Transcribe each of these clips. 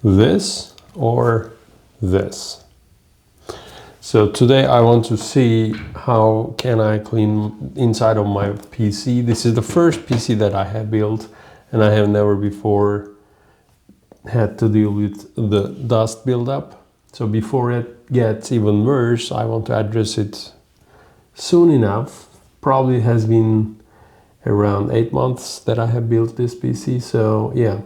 this or this. So today I want to see how can I clean inside of my PC. This is the first PC that I have built, and I have never before had to deal with the dust buildup. So before it gets even worse, I want to address it soon enough. Probably has been around 8 months that I have built this PC. So yeah,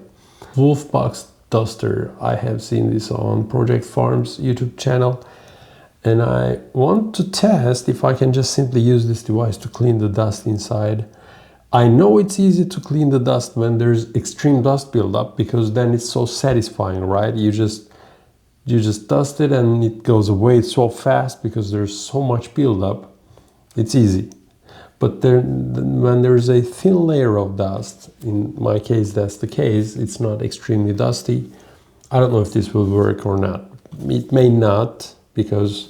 WOLFBOX Duster. I have seen this on Project Farm's YouTube channel, and I want to test if I can just simply use this device to clean the dust inside. I know it's easy to clean the dust when there's extreme dust buildup, because then it's so satisfying, right? You just dust it and it goes away so fast because there's so much buildup. It's easy. But when there's a thin layer of dust, in my case that's the case, it's not extremely dusty. I don't know if this will work or not. It may not, because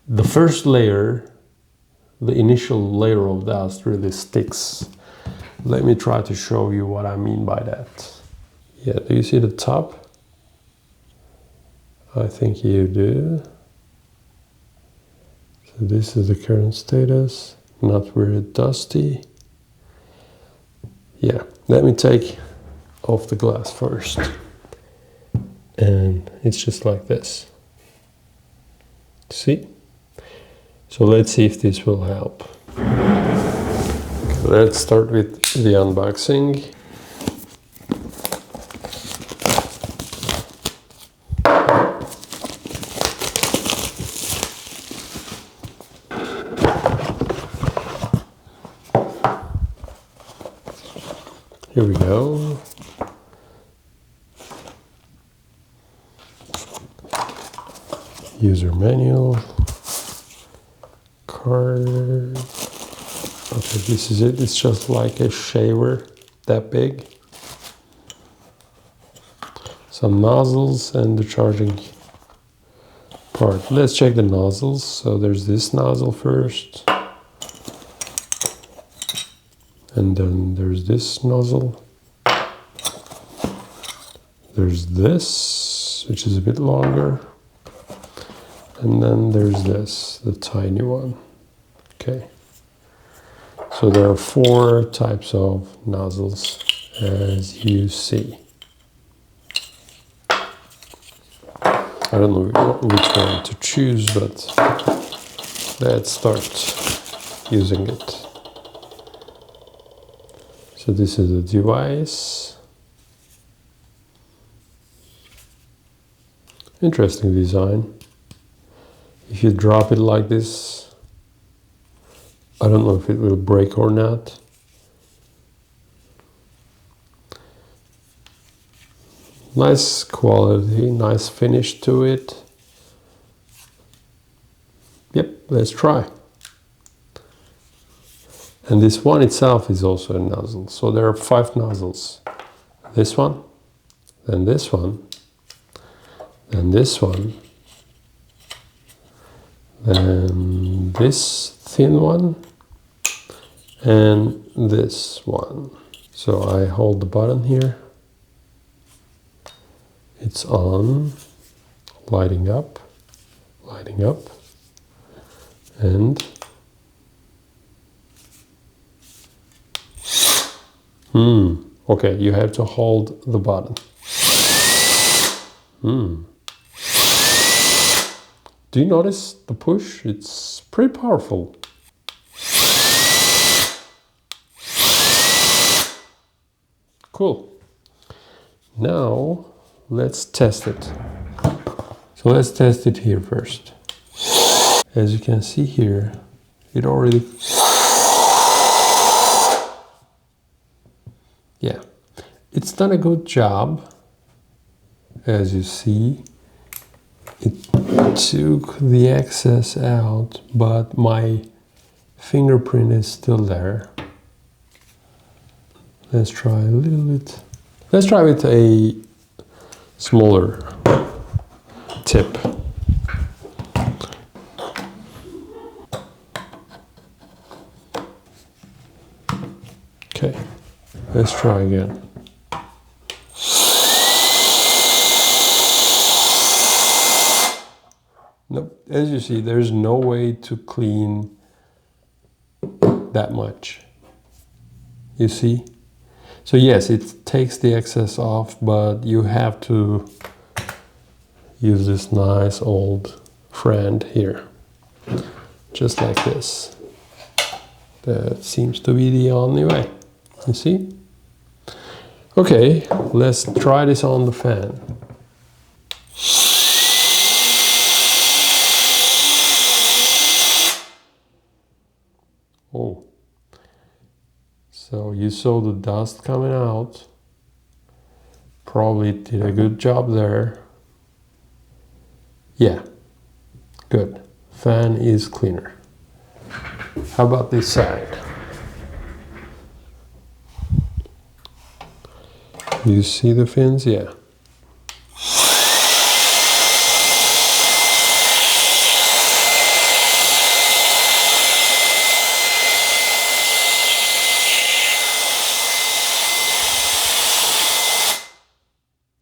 the first layer, the initial layer of dust really sticks. Let me try to show you what I mean by that. Yeah, do you see the top? I think you do. So this is the current status. Not very dusty. Yeah, let me take off the glass first. And it's just like this. See? So let's see if this will help. Okay, let's start with the unboxing. Here we go. User manual. Card. Okay, this is it. It's just like a shaver, that big. Some nozzles and the charging part. Let's check the nozzles. So there's this nozzle first. And then there's this nozzle. There's this, which is a bit longer. And then there's this, the tiny one. Okay. So there are 4 types of nozzles, as you see. I don't know which one to choose, but let's start using it. So this is the device. Interesting design. If you drop it like this, I don't know if it will break or not. Nice quality, nice finish to it. Yep, let's try. And this one itself is also a nozzle. So there are 5 nozzles. This one, then this one, then this one, then this thin one, and this one. So I hold the button here. It's on, lighting up, and okay, you have to hold the button. Do you notice the push? It's pretty powerful. Cool. Now let's test it. So let's test it here first. As you can see here, it already... Yeah, it's done a good job. As you see, it took the excess out, but my fingerprint is still there. Let's try a little bit. Let's try with a smaller tip. Okay, let's try again. Nope. As you see, there's no way to clean that much. You see? So yes, it takes the excess off, but you have to use this nice old friend here. Just like this. That seems to be the only way. You see? Okay, let's try this on the fan. Oh. So you saw the dust coming out. Probably did a good job there. Yeah, good. Fan is cleaner. How about this side? You see the fins? Yeah.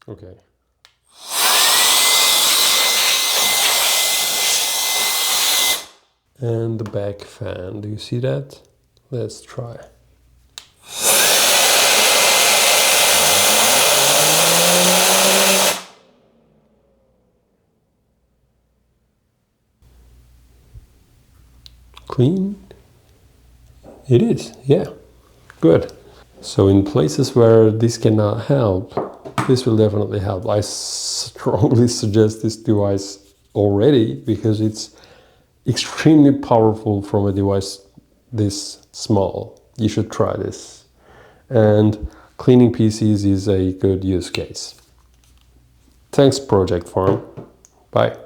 Okay. And the back fan, do you see that? Let's try. Clean? It is, yeah. Good. So in places where this cannot help, this will definitely help. I strongly suggest this device already because it's extremely powerful from a device this small. You should try this. And cleaning PCs is a good use case. Thanks, Project Farm. Bye.